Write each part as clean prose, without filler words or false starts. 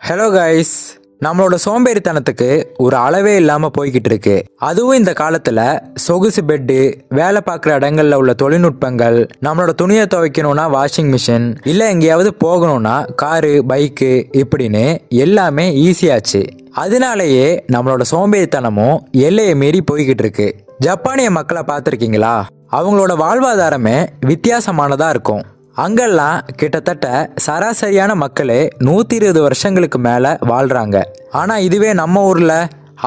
Hello guys, நம்மளோட சோம்பேறித்தனத்துக்கு ஒரு அளவே இல்லாமல் போய்கிட்டு இருக்கு. அதுவும் இந்த காலத்தில் சொகுசு பெட்டு, வேலை பார்க்குற இடங்கள்ல உள்ள தொழில்நுட்பங்கள், நம்மளோட துணியை துவைக்கணும்னா வாஷிங் மிஷின், இல்லை எங்கேயாவது போகணும்னா காரு, பைக்கு இப்படின்னு எல்லாமே ஈஸியாச்சு. அதனாலேயே நம்மளோட சோம்பேறித்தனமும் எல்லையை மீறி போய்கிட்டு இருக்கு. ஜப்பானிய மக்களை பார்த்துருக்கீங்களா? அவங்களோட வாழ்வாதாரமே வித்தியாசமானதாக இருக்கும். அங்கெல்லாம் கிட்டத்தட்ட சராசரியான மக்களே 120 வருஷங்களுக்கு மேலே வாழ்கிறாங்க. ஆனால் இதுவே நம்ம ஊரில்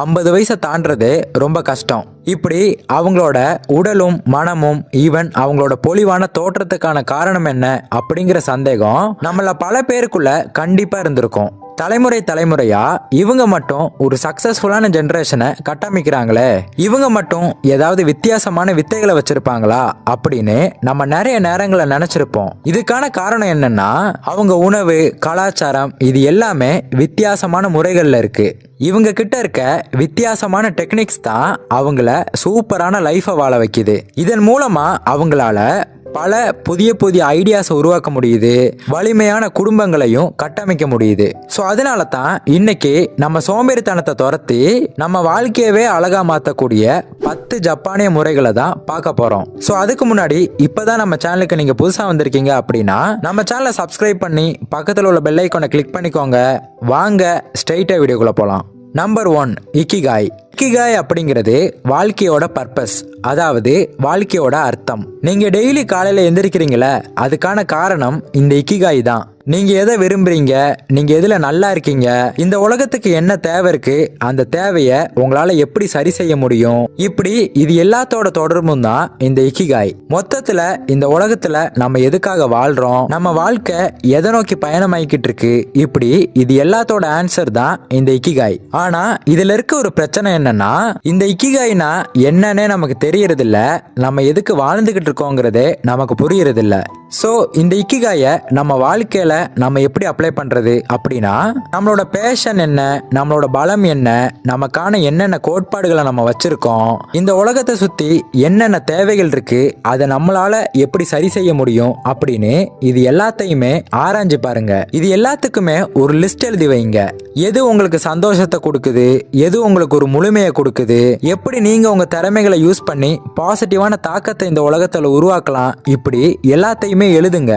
50 வயசை தாண்டது ரொம்ப கஷ்டம். இப்படி அவங்களோட உடலும் மனமும் ஈவன் அவங்களோட பொலிவான தோற்றத்துக்கான காரணம் என்ன அப்படிங்கிற சந்தேகம் நம்மள பல பேருக்குள்ள கண்டிப்பாக இருந்திருக்கும். தலைமுறையா இவங்க மட்டும் ஒரு சக்சஸ்ஃபுல்லான ஜென்ரேஷனை கட்டமைக்கிறாங்களே, இவங்க மட்டும் ஏதாவது வித்தியாசமான வித்தைகளை வச்சிருப்பாங்களா அப்படின்னு நம்ம நிறைய நேரங்களை நினைச்சிருப்போம். இதுக்கான காரணம் என்னன்னா, அவங்க உணவு, கலாச்சாரம் இது எல்லாமே வித்தியாசமான முறைகள்ல இருக்கு. இவங்க கிட்ட இருக்க வித்தியாசமான டெக்னிக்ஸ் தான் அவங்கள சூப்பரான லைஃபை வாழ வைக்குது. இதன் மூலமா அவங்களால பல புதிய ஐடியாஸை உருவாக்க முடியுது, வலிமையான குடும்பங்களையும் கட்டமைக்க முடியுது. ஸோ அதனால தான் இன்னைக்கு நம்ம சோம்பேறித்தனத்தை துரத்தி நம்ம வாழ்க்கையவே அழகா மாற்றக்கூடிய 10 ஜப்பானிய முறைகளை தான் பார்க்க போறோம். ஸோ அதுக்கு முன்னாடி இப்பதான் நம்ம சேனலுக்கு நீங்க புதுசா வந்திருக்கீங்க அப்படின்னா நம்ம சேனலை சப்ஸ்கிரைப் பண்ணி பக்கத்தில் உள்ள பெல் ஐக்கானை கிளிக் பண்ணிக்கோங்க. வாங்க ஸ்ட்ரெயிட்டா வீடியோக்குள்ள போலாம். Number 1, ikigai. இக்கிகாய் அப்படிங்கிறது வாழ்க்கையோட பர்பஸ், அதாவது வாழ்க்கையோட அர்த்தம். நீங்க டெய்லி காலையில எந்திரிக்கிறீங்களே, அதுக்கான காரணம் இந்த இக்கிகாய் தான். நீங்க எதை விரும்புறீங்க, நீங்க எதுல நல்லா இருக்கீங்க, இந்த உலகத்துக்கு என்ன தேவை இருக்கு, அந்த தேவையை உங்களால எப்படி சரி செய்ய முடியும், இப்படி இது எல்லாத்தோட தொடர்பும் தான் இந்த இக்கிகாய். மொத்தத்துல இந்த உலகத்துல நம்ம எதுக்காக வாழ்றோம், நம்ம வாழ்க்கை எதை நோக்கி பயணமாயிக்கிட்டு இருக்கு, இப்படி இது எல்லாத்தோட ஆன்சர் தான் இந்த இக்கிகாய். ஆனா இதுல இருக்க ஒரு பிரச்சனை என்னன்னா, இந்த இக்கிகாய்னா என்னன்னே நமக்கு தெரியறது இல்ல, நம்ம எதுக்கு வாழ்ந்துகிட்டு இருக்கோங்கிறதே நமக்கு புரியறது இல்ல. ஸோ இந்த இக்கிகாயை நம்ம வாழ்க்கையில நம்ம எப்படி அப்ளை பண்றது அப்படின்னா, நம்மளோட பேஷன் என்ன, நம்மளோட பலம் என்ன, நமக்கான என்னென்ன கோட்பாடுகளை நம்ம வச்சிருக்கோம், இந்த உலகத்தை சுத்தி என்னென்ன தேவைகள் இருக்கு, அதை நம்மளால எப்படி சரி செய்ய முடியும் அப்படின்னு இது எல்லாத்தையுமே ஆராய்ஞ்சு பாருங்க. இது எல்லாத்துக்குமே ஒரு லிஸ்ட் எழுதி வைங்க. எது உங்களுக்கு சந்தோஷத்தை கொடுக்குது, எது உங்களுக்கு ஒரு முழுமையை கொடுக்குது, எப்படி நீங்க உங்க திறமைகளை யூஸ் பண்ணி பாசிட்டிவான தாக்கத்தை இந்த உலகத்துல உருவாக்கலாம், இப்படி எல்லாத்தையுமே எழுதுங்க.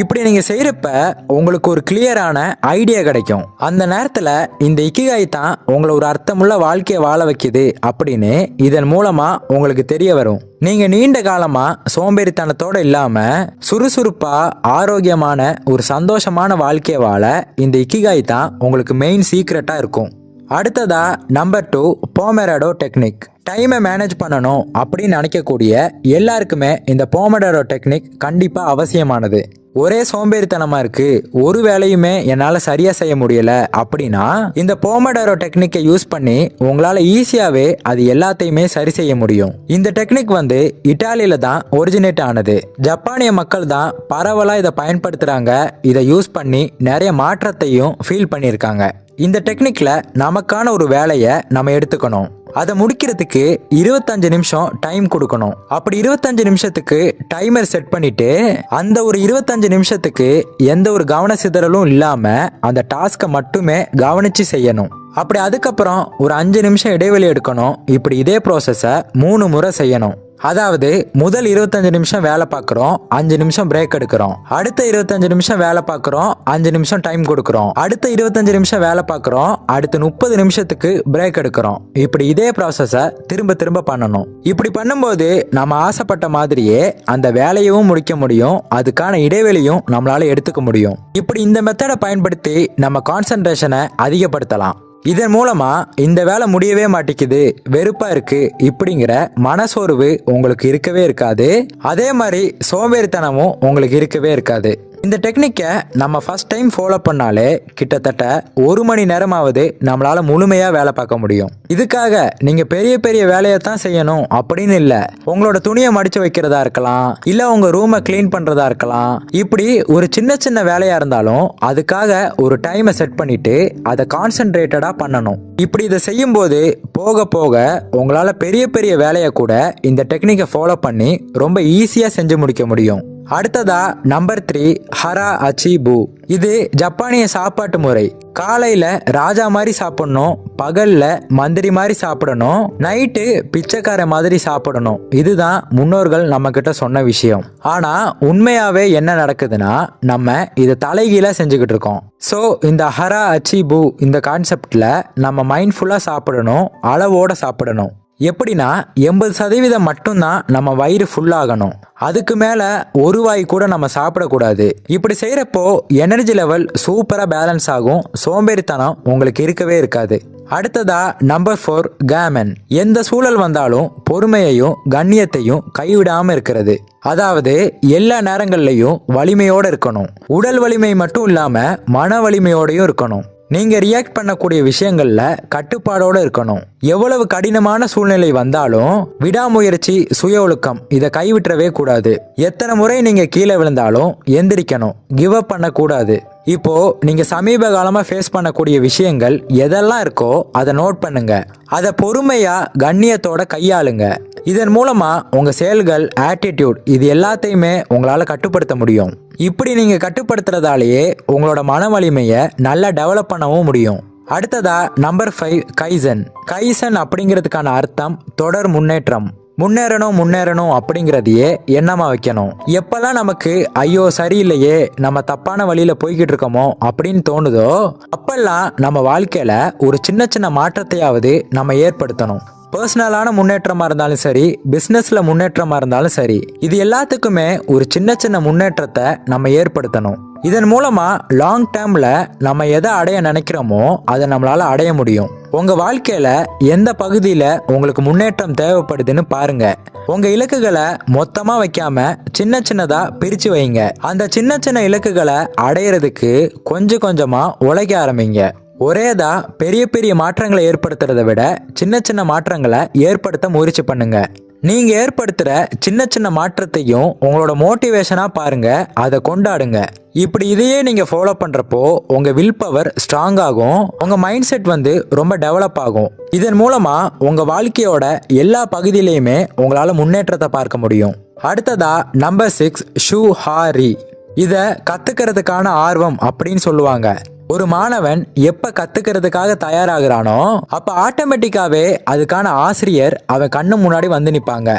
இப்படி நீங்க செய்யறப்ப உங்களுக்கு ஒரு கிளியரான ஐடியா கிடைக்கும். அந்த நேரத்துல இந்த இக்கிகாய் தான் உங்களை ஒரு அர்த்தமுள்ள வாழ்க்கையை வாழ வைக்குது அப்படின்னு இதன் மூலமா உங்களுக்கு தெரிய வரும். நீங்க நீண்ட காலமா சோம்பேறித்தனத்தோட இல்லாம சுறுசுறுப்பா ஆரோக்கியமான ஒரு சந்தோஷமான வாழ்க்கையை வாழ இந்த இக்கிகாய் தான் உங்களுக்கு மெயின் சீக்ரெட்டா இருக்கும். அடுத்ததா நம்பர் 2, போமோடோரோ டெக்னிக். டைமை மேனேஜ் பண்ணணும் அப்படின்னு நினைக்கக்கூடிய எல்லாருக்குமே இந்த போமோடோரோ டெக்னிக் கண்டிப்பா அவசியமானது. ஒரே சோம்பேறித்தனமா இருக்கு, ஒரு வேலையுமே என்னால சரியா செய்ய முடியல அப்படின்னா இந்த போமோடோரோ டெக்னிக்கை யூஸ் பண்ணி உங்களால ஈஸியாவே அது எல்லாத்தையுமே சரி செய்ய முடியும். இந்த டெக்னிக் இட்டாலியில தான் ஒரிஜினேட் ஆனது. ஜப்பானிய மக்கள் தான் பரவலா இதை பயன்படுத்துறாங்க. இதை யூஸ் பண்ணி நிறைய மாற்றத்தையும் ஃபீல் பண்ணியிருக்காங்க. இந்த டெக்னிக்ல நமக்கான ஒரு வேலையை நம்ம எடுத்துக்கணும். அதை முடிக்கிறதுக்கு 25 நிமிஷம் டைம் கொடுக்கணும். அப்படி 25 நிமிஷத்துக்கு டைமர் செட் பண்ணிட்டு அந்த ஒரு 25 நிமிஷத்துக்கு எந்த ஒரு கவன சிதறலும் இல்லாம அந்த டாஸ்கை மட்டுமே கவனிச்சு செய்யணும். அப்படி அதுக்கப்புறம் ஒரு 5 நிமிஷம் இடைவெளி எடுக்கணும். இப்படி இதே ப்ராசஸை 3 முறை செய்யணும். அதாவது முதல் 25 நிமிஷம் வேலை பார்க்குறோம், 5 நிமிஷம் பிரேக் எடுக்கிறோம். அடுத்த 25 நிமிஷம் வேலை பார்க்குறோம், 5 நிமிஷம் டைம் கொடுக்குறோம். அடுத்த 25 நிமிஷம் வேலை பார்க்குறோம், அடுத்த 30 நிமிஷத்துக்கு பிரேக் எடுக்கிறோம். இப்படி இதே ப்ராசஸை திரும்ப பண்ணணும். இப்படி பண்ணும்போது நம்ம ஆசைப்பட்ட மாதிரியே அந்த வேலையவும் முடிக்க முடியும், அதுக்கான இடைவெளியும் நம்மளால எடுத்துக்க முடியும். இப்படி இந்த மெத்தடை பயன்படுத்தி நம்ம கான்சன்ட்ரேஷனை அதிகப்படுத்தலாம். இதன் மூலமா இந்த வேலை முடியவே மாட்டேங்குது, வெறுப்பா இருக்கு இப்படிங்கிற மனசோர்வு உங்களுக்கு இருக்கவே இருக்காது. அதே மாதிரி சோம்பேறித்தனமும் உங்களுக்கு இருக்கவே இருக்காது. இந்த டெக்னிக்கை நம்ம ஃபர்ஸ்ட் டைம் ஃபாலோ பண்ணாலே கிட்டத்தட்ட 1 மணி நேரமாவது நம்மளால முழுமையா வேலை பார்க்க முடியும். இதுக்காக நீங்க பெரிய வேலையை தான் செய்யணும் அப்படின்னு இல்லை. உங்களோட துணியை மடிச்சு வைக்கிறதா இருக்கலாம், இல்ல உங்க ரூமை கிளீன் பண்றதா இருக்கலாம். இப்படி ஒரு சின்ன வேலையா இருந்தாலும் அதுக்காக ஒரு டைமை செட் பண்ணிட்டு அதை கான்சென்ட்ரேட்டடா பண்ணணும். இப்படி இதை செய்யும் போது போக உங்களால பெரிய வேலையை கூட இந்த டெக்னிக்கை ஃபாலோ பண்ணி ரொம்ப ஈஸியா செஞ்சு முடிக்க முடியும். அடுத்ததா நம்பர் 3 ஹரா அச்சிபு. இது ஜப்பானிய சாப்பாட்டு முறை. காலையில ராஜா மாதிரி சாப்பிடணும், பகல்ல மந்திரி மாதிரி சாப்பிடணும், நைட்டு பிச்சைக்கார மாதிரி சாப்பிடணும். இதுதான் முன்னோர்கள் நம்ம கிட்ட சொன்ன விஷயம். ஆனா உண்மையாவே என்ன நடக்குதுன்னா நம்ம இதை தலைகீழா செஞ்சுக்கிட்டு இருக்கோம். ஸோ இந்த ஹரா அச்சிபு இந்த கான்செப்ட்ல நம்ம மைண்ட்ஃபுல்லா சாப்பிடணும், அளவோட சாப்பிடணும். எப்படின்னா 80% மட்டும்தான் நம்ம வயிறு ஃபுல்லாகணும். அதுக்கு மேல ஒரு வாய் கூட நம்ம சாப்பிடக்கூடாது. இப்படி செய்யறப்போ எனர்ஜி லெவல் சூப்பரா பேலன்ஸ் ஆகும், சோம்பேறித்தனம் உங்களுக்கு இருக்கவே இருக்காது. அடுத்ததா நம்பர் 4 கேமன். எந்த சூழல் வந்தாலும் பொறுமையையும் கண்ணியத்தையும் கைவிடாம இருக்கிறது. அதாவது எல்லா நேரங்கள்லையும் வலிமையோட இருக்கணும். உடல் வலிமை மட்டும் இல்லாம மன வலிமையோடையும் இருக்கணும். நீங்க ரியாக்ட் பண்ணக்கூடிய விஷயங்கள்ல கட்டுப்பாடோட இருக்கணும். எவ்வளவு கடினமான சூழ்நிலை வந்தாலும் விடாமுயற்சி, சுய ஒழுக்கம் இதை கைவிட்டவே கூடாது. எத்தனை முறை நீங்க கீழே விழுந்தாலும் எந்திரிக்கணும், கிவ் அப் பண்ண கூடாது. இப்போ நீங்க சமீப காலமா ஃபேஸ் பண்ணக்கூடிய விஷயங்கள் எதெல்லாம் இருக்கோ அதை நோட் பண்ணுங்க. அதை பொறுமையா கண்ணியத்தோட கையாளுங்க. இதன் மூலமா உங்க செயல்கள், ஆட்டிடியூட் இது எல்லாத்தையுமே உங்களால கட்டுப்படுத்த முடியும். இப்படி நீங்க கட்டுப்படுத்துறதாலேயே உங்களோட மன வலிமையை நல்லா டெவலப் பண்ணவும் முடியும். அடுத்ததா நம்பர் 5 கைசன். கைசன் அப்படிங்கிறதுக்கான அர்த்தம் தொடர் முன்னேற்றம். முன்னேறணும் அப்படிங்கிறதையே எண்ணமா வைக்கணும். எப்பெல்லாம் நமக்கு ஐயோ சரியில்லையே, நம்ம தப்பான வழியில போய்கிட்டு இருக்கோமோ அப்படின்னு தோணுதோ அப்பெல்லாம் நம்ம வாழ்க்கையில ஒரு சின்ன சின்ன மாற்றத்தையாவது நம்ம ஏற்படுத்தணும். பர்சனலான முன்னேற்றமா இருந்தாலும் சரி, பிசினஸ்ல முன்னேற்றமா இருந்தாலும் சரி, இது எல்லாத்துக்குமே ஒரு சின்ன சின்ன முன்னேற்றத்தை நம்ம ஏற்படுத்தணும். இதன் மூலமா லாங் டேர்ம்ல நம்ம எதை அடைய நினைக்கிறோமோ அதை நம்மளால அடைய முடியும். உங்க வாழ்க்கையில எந்த பகுதியில உங்களுக்கு முன்னேற்றம் தேவைப்படுதுன்னு பாருங்க. உங்க இலக்குகளை மொத்தமா வைக்காம சின்ன சின்னதா பிரிச்சு வைங்க. அந்த சின்ன சின்ன இலக்குகளை அடையிறதுக்கு கொஞ்சம் கொஞ்சமா உழைக்க ஆரம்பிங்க. ஒரேதா பெரிய பெரிய மாற்றங்களை ஏற்படுத்துறத விட சின்ன சின்ன மாற்றங்களை ஏற்படுத்த முயற்சி பண்ணுங்க. நீங்க ஏற்படுத்துற சின்ன சின்ன மாற்றத்தையும் உங்களோட மோட்டிவேஷனா பாருங்க, அதை கொண்டாடுங்க. இப்படி இதையே நீங்க ஃபாலோ பண்றப்போ உங்க வில் பவர் ஸ்ட்ராங் ஆகும், உங்க மைண்ட் செட் ரொம்ப டெவலப் ஆகும். இதன் மூலமா உங்க வாழ்க்கையோட எல்லா பகுதியிலையுமே உங்களால முன்னேற்றத்தை பார்க்க முடியும். அடுத்ததா நம்பர் 6 ஷூ ஹாரி. இத கத்துக்கிறதுக்கான ஆர்வம் அப்படின்னு சொல்லுவாங்க. ஒரு மாணவன் எப்ப கத்துக்கிறதுக்காக தயாராகிறானோ அப்ப ஆட்டோமேட்டிக்காவே அதுக்கான ஆசிரியர் அவன் கண்ணு முன்னாடி வந்து நிற்பாங்க.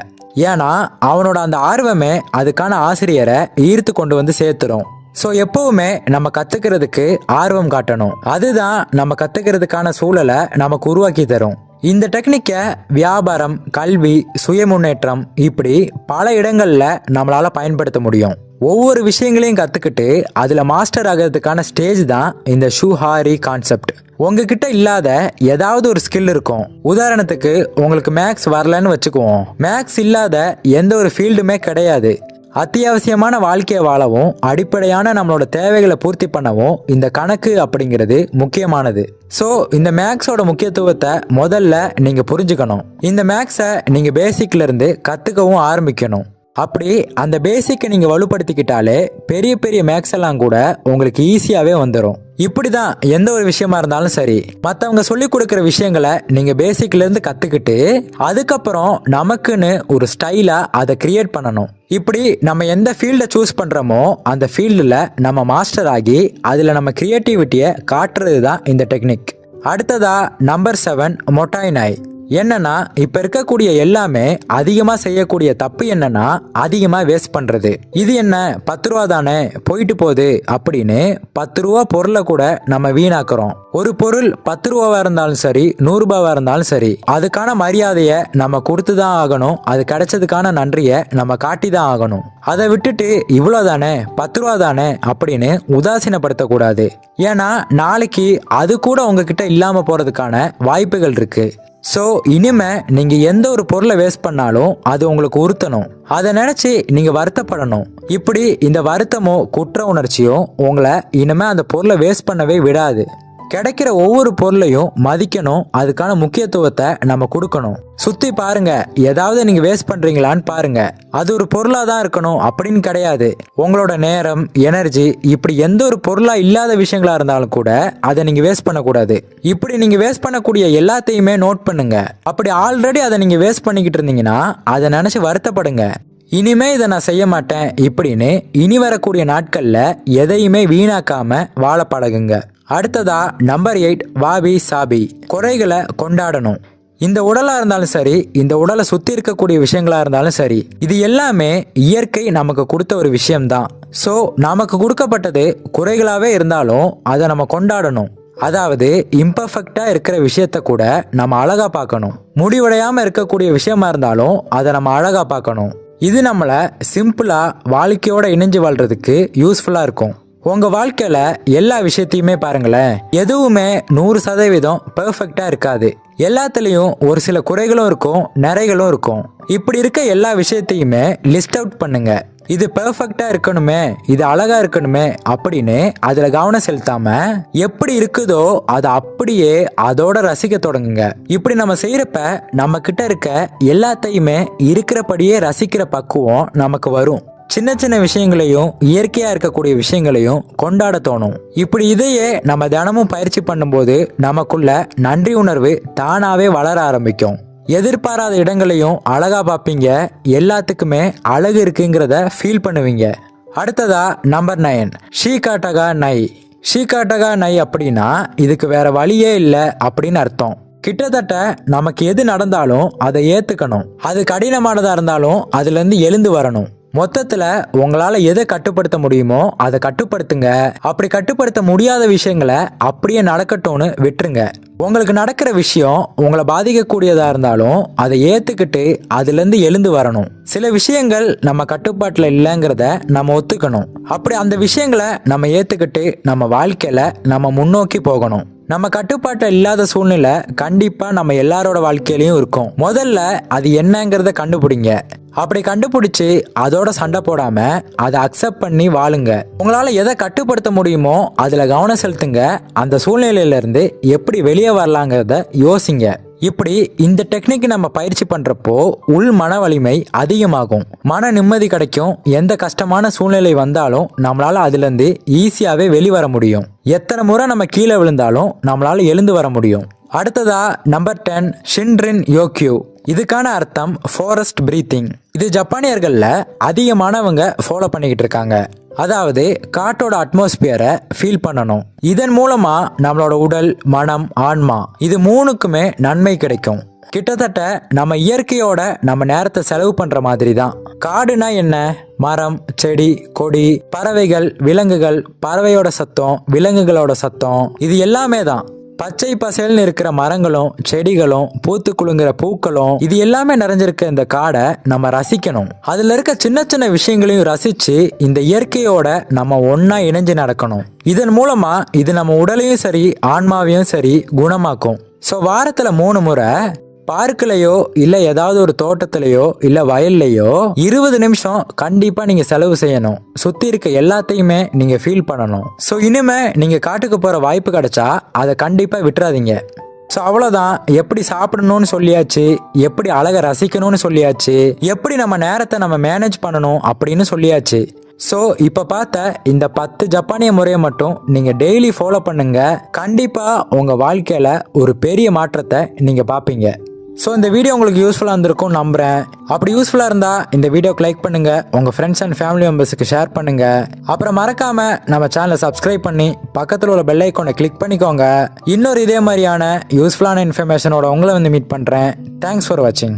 ஏன்னா அவனோட அந்த ஆர்வமே அதுக்கான ஆசிரியரை ஈர்த்து கொண்டு வந்து சேர்த்துரும். ஸோ எப்பவுமே நம்ம கத்துக்கிறதுக்கு ஆர்வம் காட்டணும். அதுதான் நம்ம கத்துக்கிறதுக்கான சூழலை நமக்கு உருவாக்கி தரும். இந்த டெக்னிக்கை வியாபாரம், கல்வி, சுய முன்னேற்றம் இப்படி பல இடங்கள்ல நம்மளால பயன்படுத்த முடியும். ஒவ்வொரு விஷயங்களையும் கத்துக்கிட்டு அதுல மாஸ்டர் ஆகிறதுக்கான ஸ்டேஜ் தான் இந்த ஷூ ஹாரி கான்செப்ட். உங்ககிட்ட இல்லாத ஏதாவது ஒரு ஸ்கில் இருக்கும். உதாரணத்துக்கு உங்களுக்கு மேக்ஸ் வரலன்னு வச்சுக்குவோம். மேக்ஸ் இல்லாத எந்த ஒரு ஃபீல்டுமே கிடையாது. அத்தியாவசியமான வாழ்க்கையை வாழவும் அடிப்படையான நம்மளோட தேவைகளை பூர்த்தி பண்ணவும் இந்த கணக்கு அப்படிங்கிறது முக்கியமானது. ஸோ இந்த மேக்ஸோட முக்கியத்துவத்தை முதல்ல நீங்க புரிஞ்சுக்கணும். இந்த மேக்ஸை நீங்க பேசிக்ல இருந்து கத்துக்கவும் ஆரம்பிக்கணும். அப்படி அந்த பேசிக்கை நீங்க வலுப்படுத்திக்கிட்டாலே பெரிய பெரிய மேக்ஸ் எல்லாம் கூட உங்களுக்கு ஈஸியாவே வந்துடும். இப்படிதான் எந்த ஒரு விஷயமா இருந்தாலும் சரி, மற்றவங்க சொல்லி கொடுக்குற விஷயங்களை நீங்க பேசிக்ல இருந்து கத்துக்கிட்டு அதுக்கப்புறம் நமக்குன்னு ஒரு ஸ்டைலா அதை கிரியேட் பண்ணணும். இப்படி நம்ம எந்த ஃபீல்டை சூஸ் பண்றோமோ அந்த ஃபீல்டில் நம்ம மாஸ்டர் ஆகி அதில் நம்ம கிரியேட்டிவிட்டியை காட்டுறது தான் இந்த டெக்னிக். அடுத்ததா நம்பர் 7 மொட்டாய் நாய். என்னன்னா இப்ப இருக்கக்கூடிய எல்லாமே அதிகமா செய்யக்கூடிய தப்பு என்னன்னா அதிகமா வேஸ்ட் பண்றது. இது என்ன 10 ரூபா தானே போயிட்டு போகுது அப்படின்னு 10 ரூபா பொருளை கூட நம்ம வீணாக்குறோம். ஒரு பொருள் 10 ரூபாவா இருந்தாலும் சரி, 100 ரூபாவா இருந்தாலும் சரி, அதுக்கான மரியாதையை நம்ம கொடுத்துதான் ஆகணும். அது கிடைச்சதுக்கான நன்றியை நம்ம காட்டி தான் ஆகணும். அதை விட்டுட்டு இவ்வளவுதானே 10 ரூபா தானே அப்படின்னு உதாசீனப்படுத்தக்கூடாது. ஏன்னா நாளைக்கு அது கூட உங்ககிட்ட இல்லாம போறதுக்கான வாய்ப்புகள் இருக்கு. ஸோ இனிமே நீங்க எந்த ஒரு பொருளை வேஸ்ட் பண்ணாலும் அது உங்களுக்கு உறுத்தணும். அதை நினைச்சு நீங்க வருத்தப்படணும். இப்படி இந்த வருத்தமோ குற்ற உணர்ச்சியோ உங்களை இனிமே அந்த பொருளை வேஸ்ட் பண்ணவே விடாது. கிடைக்கிற ஒவ்வொரு பொருளையும் மதிக்கணும். அதுக்கான முக்கியத்துவத்தை நம்ம கொடுக்கணும். சுத்தி பாருங்க, ஏதாவது நீங்க வேஸ்ட் பண்றீங்களான்னு பாருங்க. அது ஒரு பொருளா தான் இருக்கணும் அப்படின்னு கிடையாது. உங்களோட நேரம், எனர்ஜி இப்படி எந்த ஒரு பொருளா இல்லாத விஷயங்களா இருந்தாலும் கூட அதை நீங்க வேஸ்ட் பண்ணக்கூடாது. இப்படி நீங்க வேஸ்ட் பண்ணக்கூடிய எல்லாத்தையுமே நோட் பண்ணுங்க. அப்படி ஆல்ரெடி அதை நீங்க வேஸ்ட் பண்ணிக்கிட்டு இருந்தீங்கன்னா அதை நினைச்சு வருத்தப்படுங்க. இனிமே இதை நான் செய்ய மாட்டேன் இப்படின்னு இனி வரக்கூடிய நாட்கள்ல எதையுமே வீணாக்காம வாழ பழகுங்க. அடுத்ததா நம்பர் 8, வாபி சாபி. குறைகளை கொண்டாடணும். இந்த உடலா இருந்தாலும் சரி, இந்த உடலை சுத்தி இருக்கக்கூடிய விஷயங்களா இருந்தாலும் சரி, இது எல்லாமே இயற்கை நமக்கு கொடுத்த ஒரு விஷயம்தான். ஸோ நமக்கு கொடுக்கப்பட்டது குறைகளாவே இருந்தாலும் அதை நம்ம கொண்டாடணும். அதாவது இம்பர்ஃபெக்டா இருக்கிற விஷயத்த கூட நம்ம அழகா பார்க்கணும். முடிவடையாம இருக்கக்கூடிய விஷயமா இருந்தாலும் அதை நம்ம அழகா பார்க்கணும். இது நம்மளை சிம்பிளா வாழ்க்கையோட இணைஞ்சு வாழ்றதுக்கு யூஸ்ஃபுல்லா இருக்கும். உங்க வாழ்க்கையில எல்லா விஷயத்தையுமே பாருங்களேன், எதுவுமே 100% பெர்ஃபெக்டா இருக்காது. எல்லாத்துலயும் ஒரு சில குறைகளும் இருக்கும், நிறைகளும் இருக்கும். இப்படி இருக்க எல்லா விஷயத்தையுமே லிஸ்ட் அவுட் பண்ணுங்க. இது பெர்ஃபெக்டா இருக்கணுமே, இது அழகா இருக்கணுமே அப்படின்னு அதுல கவனம் செலுத்தாம எப்படி இருக்குதோ அதை அப்படியே அதோட ரசிக்க தொடங்குங்க. இப்படி நம்ம செய்யறப்ப நம்ம கிட்ட இருக்க எல்லாத்தையுமே இருக்கிறபடியே ரசிக்கிற பக்குவம் நமக்கு வரும். சின்ன சின்ன விஷயங்களையும் இயற்கையா இருக்கக்கூடிய விஷயங்களையும் கொண்டாட தோணும். இப்படி இதையே நம்ம தினமும் பயிற்சி பண்ணும்போது நமக்குள்ள நன்றி உணர்வு தானாவே வளர ஆரம்பிக்கும். எதிர்பாராத இடங்களையும் அழகா பார்ப்பீங்க. எல்லாத்துக்குமே அழகு இருக்குங்கிறத ஃபீல் பண்ணுவீங்க. அடுத்ததா நம்பர் 9, ஷீகாட்டகா நை. ஷீகாட்டகா நை அப்படின்னா இதுக்கு வேற வழியே இல்லை அப்படின்னு அர்த்தம். கிட்டத்தட்ட நமக்கு எது நடந்தாலும் அதை ஏத்துக்கணும். அது கடினமானதா இருந்தாலும் அதுல இருந்து எழுந்து வரணும். மொத்தத்துல உங்களால எதை கட்டுப்படுத்த முடியுமோ அதை கட்டுப்படுத்துங்க. அப்படி கட்டுப்படுத்த முடியாத விஷயங்களை அப்படியே நடக்கட்டும்னு விட்டுருங்க. உங்களுக்கு நடக்கிற விஷயம் உங்களை பாதிக்கக்கூடியதா இருந்தாலும் அதை ஏத்துக்கிட்டு அதுல இருந்து எழுந்து வரணும். சில விஷயங்கள் நம்ம கட்டுப்பாட்டுல இல்லைங்கிறத நம்ம ஒத்துக்கணும். அப்படி அந்த விஷயங்களை நம்ம ஏத்துக்கிட்டு நம்ம வாழ்க்கையில நம்ம முன்னோக்கி போகணும். நம்ம கட்டுப்பாட்டில் இல்லாத சூழ்நிலை கண்டிப்பா நம்ம எல்லாரோட வாழ்க்கையிலையும் இருக்கும். முதல்ல அது என்னங்கிறத கண்டுபிடிங்க. அப்படி கண்டுபிடிச்சு அதோட சண்டை போடாம அதை அக்செப்ட் பண்ணி வாழுங்க. உங்களால எதை கட்டுப்படுத்த முடியுமோ அதுல கவனம் செலுத்துங்க. அந்த சூழ்நிலையில இருந்து எப்படி வெளியே வரலாங்கிறத யோசிங்க. இப்படி இந்த டெக்னிக் நம்ம பயிற்சி பண்றப்போ உள் மன வலிமை அதிகமாகும், மன நிம்மதி கிடைக்கும். எந்த கஷ்டமான சூழ்நிலை வந்தாலும் நம்மளால அதுல இருந்து ஈஸியாவே வெளிவர முடியும். எத்தனை முறை நம்ம கீழே விழுந்தாலும் நம்மளால எழுந்து வர முடியும். அடுத்ததா நம்பர் 10, ஷின்ரின் யோக்யூ. இதுக்கான அர்த்தம் ஃபாரஸ்ட் பிரீத்திங். இது ஜப்பானியர்கள்ல அதிகமானவங்க ஃபாலோ பண்ணிக்கிட்டு இருக்காங்க. அதாவது காட்டோட அட்மாஸ்பியரை ஃபீல் பண்ணணும். இதன் மூலமா நம்மளோட உடல், மனம், ஆன்மா இது மூணுக்குமே நன்மை கிடைக்கும். கிட்டத்தட்ட நம்ம இயற்கையோட நம்ம நேரத்தை செலவு பண்ற மாதிரி தான். காடுனா என்ன? மரம், செடி, கொடி, பறவைகள், விலங்குகள், பறவையோட சத்தம், விலங்குகளோட சத்தம், இது எல்லாமே தான். பச்சை பசேல்னு இருக்கிற மரங்களும் செடிகளும் பூத்து குலுங்குற பூக்களும் இது எல்லாமே நிறைஞ்சிருக்க இந்த காடை நம்ம ரசிக்கணும். அதுல இருக்க சின்ன சின்ன விஷயங்களையும் ரசிச்சு இந்த இயற்கையோட நம்ம ஒன்னா இணைஞ்சு நடக்கணும். இதன் மூலமா இது நம்ம உடலையும் சரி ஆன்மாவையும் சரி குணமாக்கும். ஸோ வாரத்துல 3 முறை பார்க்லயோ இல்ல ஏதாவது ஒரு தோட்டத்திலேயோ இல்ல வயல்லையோ 20 நிமிஷம் கண்டிப்பா நீங்க செலவு செய்யணும். சுத்தி இருக்க எல்லாத்தையுமே நீங்க ஃபீல் பண்ணணும். ஸோ இனிமே நீங்க காட்டுக்கு போற வாய்ப்பு கிடைச்சா அதை கண்டிப்பா விட்டுறாதீங்க. ஸோ அவ்வளோதான். எப்படி சாப்பிடணும்னு சொல்லியாச்சு, எப்படி அழகை ரசிக்கணும்னு சொல்லியாச்சு, எப்படி நம்ம நேரத்தை நம்ம மேனேஜ் பண்ணணும் அப்படின்னு சொல்லியாச்சு. ஸோ இப்போ பார்த்த இந்த 10 ஜப்பானிய முறையை மட்டும் நீங்கள் டெய்லி ஃபாலோ பண்ணுங்க. கண்டிப்பாக உங்கள் வாழ்க்கையில் ஒரு பெரிய மாற்றத்தை நீங்கள் பார்ப்பீங்க. ஸோ இந்த வீடியோ உங்களுக்கு யூஸ்ஃபுல்லாக இருந்திருக்கும் நம்புகிறேன். அப்படி யூஸ்ஃபுல்லாக இருந்தால் இந்த வீடியோக்கு லைக் பண்ணுங்கள், உங்கள் ஃப்ரெண்ட்ஸ் அண்ட் ஃபேமிலி மெம்பர்ஸுக்கு ஷேர் பண்ணுங்கள். அப்புறம் மறக்காமல் நம்ம சேனலை சப்ஸ்கிரைப் பண்ணி பக்கத்தில் உள்ள பெல் ஐக்கானை கிளிக் பண்ணிக்கோங்க. இன்னொரு இதே மாதிரியான யூஸ்ஃபுல்லான இன்ஃபர்மேஷனோட உங்களை வந்து மீட் பண்ணுறேன். தேங்க்ஸ் ஃபார் வாட்சிங்.